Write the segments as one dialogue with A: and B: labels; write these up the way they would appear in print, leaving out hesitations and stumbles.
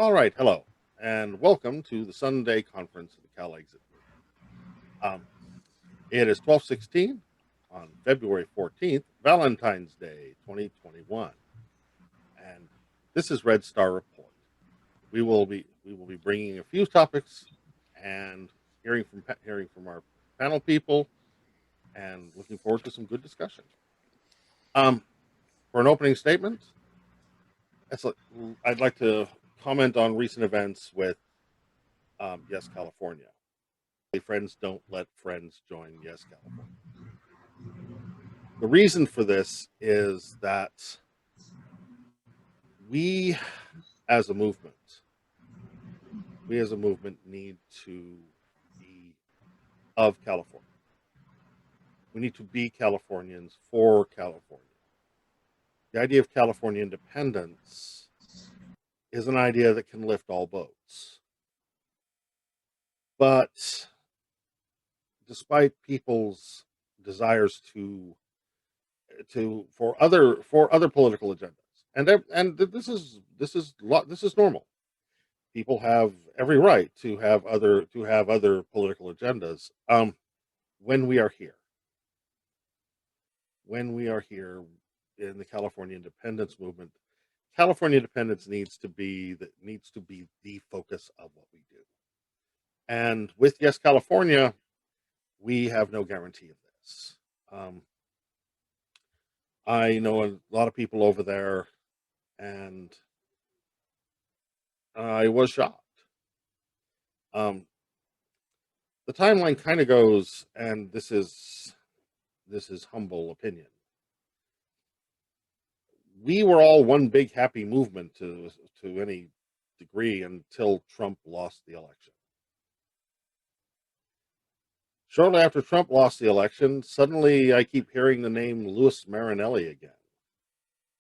A: All right, hello, and welcome to the Sunday conference of the Cal Exit Group. Um, it is 12:16 on February 14th, Valentine's Day, 2021, and this is Red Star Report. We will be bringing a few topics and hearing from our panel people, and looking forward to some good discussion. Um, for an opening statement, I'd like to comment on recent events with Yes California. Friends don't let friends join Yes California. The reason for this is that we as a movement, need to be of California. We need to be Californians for California. The idea of California independence is an idea that can lift all boats. But despite people's desires for other political agendas, and this is normal. People have every right to have other political agendas. When we are here, in the California independence movement, California independence needs to be the focus of what we do. And with Yes California, we have no guarantee of this. I know a lot of people over there, and I was shocked. Um, the timeline kind of goes, and this is humble opinion. We were all one big happy movement to any degree until Trump lost the election. Shortly after Trump lost the election, suddenly I keep hearing the name Louis Marinelli again.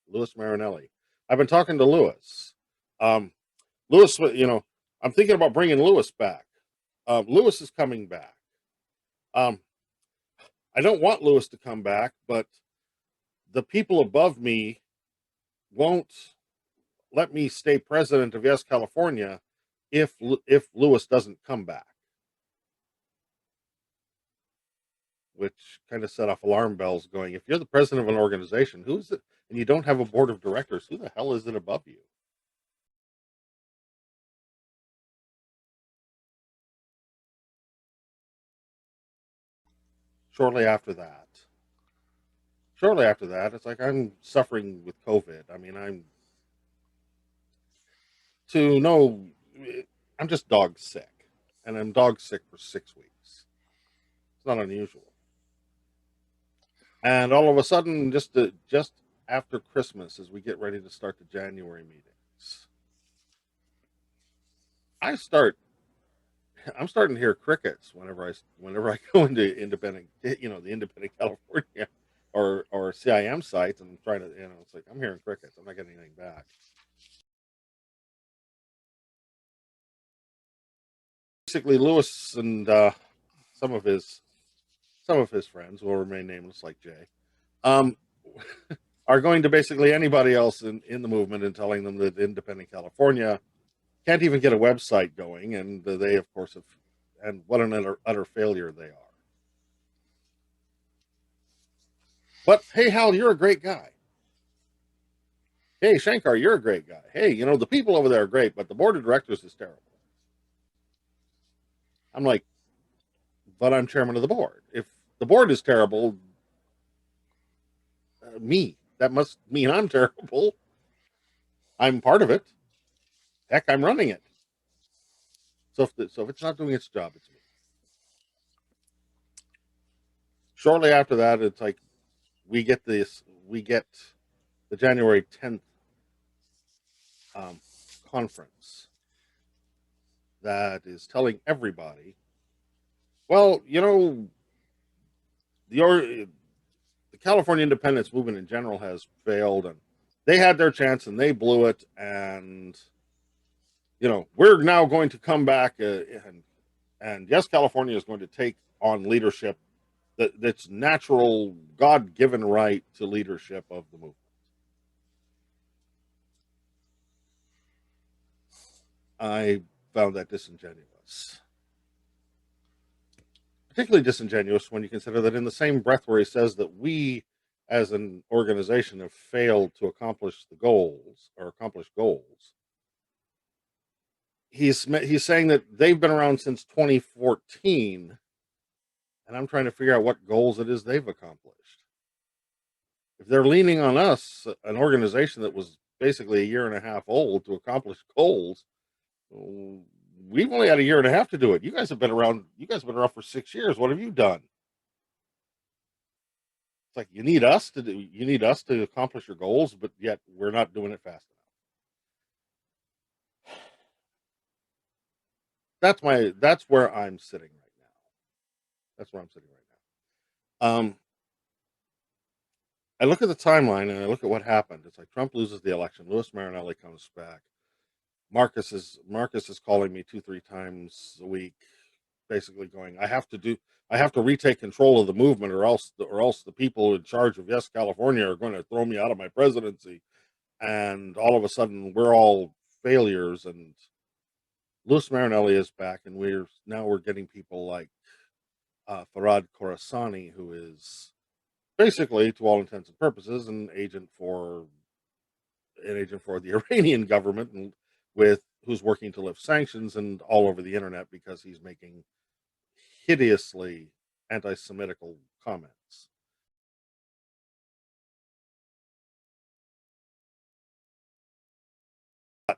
A: Louis Marinelli. I've been talking to Louis. Um, Louis, I'm thinking about bringing Louis back. Louis is coming back. Um, I don't want Louis to come back, but the people above me won't let me stay president of Yes California if Louis doesn't come back, which kind of set off alarm bells going. If you're the president of an organization, who's it, and you don't have a board of directors, who the hell is it above you? Shortly after that, it's like I'm suffering with COVID. I mean, to know I'm just dog sick, and I'm dog sick for 6 weeks. It's not unusual. And all of a sudden, just after Christmas, as we get ready to start the January meetings, I start I'm starting to hear crickets whenever I go into the independent California or CIM sites, and I'm trying to, it's like I'm hearing crickets. I'm not getting anything back. Basically, Lewis and some of his some of his friends will remain nameless, like Jay, um, are going to basically anybody else in the movement and telling them that independent California can't even get a website going, and they, of course, have, and what an utter failure they are. But hey, Hal, you're a great guy. Hey, Shankar, you're a great guy. Hey, the people over there are great, but the board of directors is terrible. I'm like, but I'm chairman of the board. If the board is terrible, that must mean I'm terrible. I'm part of it. Heck, I'm running it. So if it's not doing its job, it's me. Shortly after that, it's like we get the January 10th conference that is telling everybody, well, the the California independence movement in general has failed, and they had their chance and they blew it, and we're now going to come back, and Yes California is going to take on leadership, that's natural, God-given right to leadership of the movement. I found that disingenuous. Particularly disingenuous when you consider that in the same breath where he says that we as an organization have failed to accomplish the goals or accomplish goals, he's saying that they've been around since 2014, and I'm trying to figure out what goals it is they've accomplished. If they're leaning on us, an organization that was basically a year and a half old, to accomplish goals, we've only had a year and a half to do it. You guys have been around. You guys have been around for 6 years. What have you done? It's like you need us to do. You need us to accomplish your goals, but yet we're not doing it fast enough. That's where I'm sitting right now. That's where I'm sitting right now. I look at the timeline and I look at what happened. It's like Trump loses the election. Louis Marinelli comes back. Marcus is calling me 2, 3 times a week, basically going, I have to retake control of the movement, or else the people in charge of Yes California are going to throw me out of my presidency. And all of a sudden we're all failures, and Louis Marinelli is back, and we're getting people like Farad Khorasani, who is basically, to all intents and purposes, an agent for the Iranian government, and with who's working to lift sanctions and all over the internet because he's making hideously anti-Semitical comments.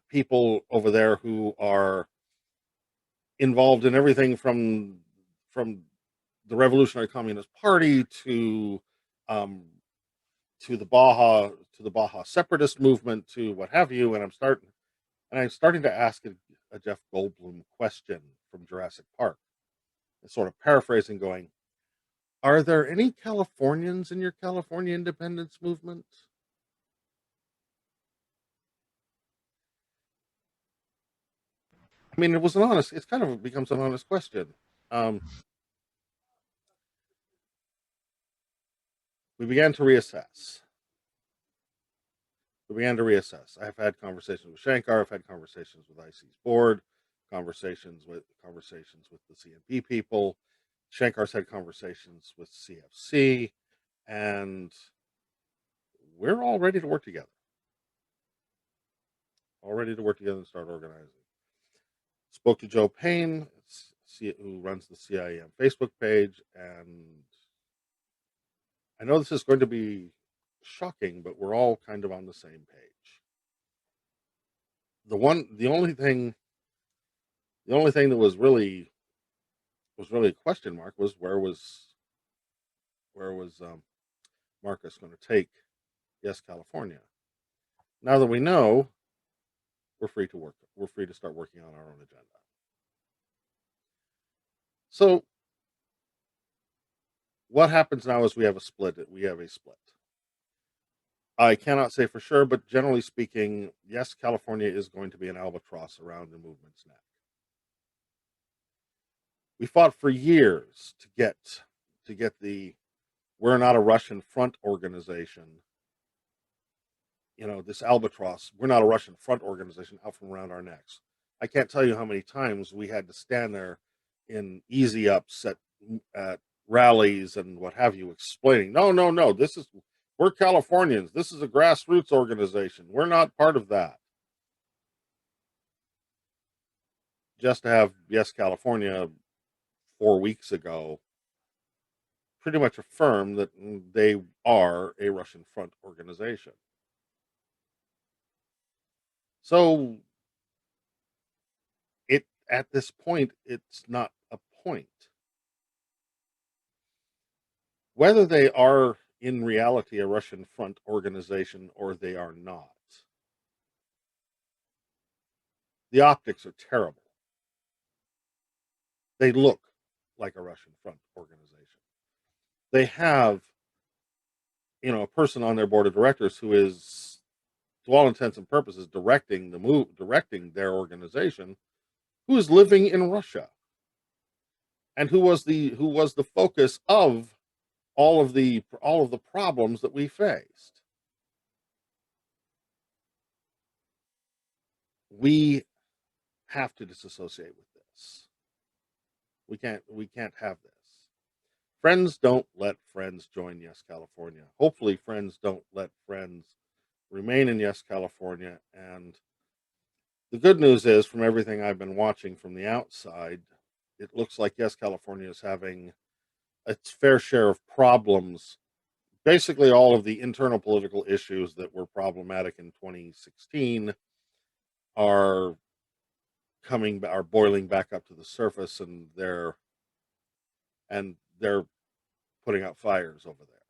A: People over there who are involved in everything from the Revolutionary Communist Party um, to the Baja separatist movement to what have you, and I'm starting to ask a Jeff Goldblum question from Jurassic Park, and sort of paraphrasing, going, "Are there any Californians in your California independence movement?" I mean, it's kind of becomes an honest question. Um, we began to reassess. We began to reassess. I've had conversations with Shankar. I've had conversations with IC's board, conversations with the CNP people. Shankar's had conversations with CFC, and we're all ready to work together. All ready to work together and start organizing. Spoke to Joe Payne, who runs the CIM Facebook page, and I know this is going to be shocking, but we're all kind of on the same page. The only thing that was really a question mark was where was Marcus going to take Yes California. Now that we know, we're free to work. We're free to start working on our own agenda. So what happens now is we have a split. I cannot say for sure, but generally speaking, Yes California is going to be an albatross around the movement's neck. We fought for years to get the "We're not a Russian front" organization, this albatross, "We're not a Russian front" organization, out from around our necks. I can't tell you how many times we had to stand there in easy ups at rallies and what have you, explaining, no, no, no, we're Californians. This is a grassroots organization. We're not part of that. Just to have Yes California 4 weeks ago pretty much affirm that they are a Russian front organization. So at this point, it's not a point. Whether they are in reality a Russian front organization or they are not, the optics are terrible. They look like a Russian front organization. They have, a person on their board of directors who is, to all intents and purposes, directing their organization, who is living in Russia, and who was the focus of all of the problems that we faced. We have to disassociate with this. We can't have this. Friends don't let friends join Yes California. Hopefully friends don't let friends remain in Yes California. And the good news is, from everything I've been watching from the outside, it looks like Yes California is having its fair share of problems. Basically, all of the internal political issues that were problematic in 2016 are are boiling back up to the surface, and they're putting out fires over there.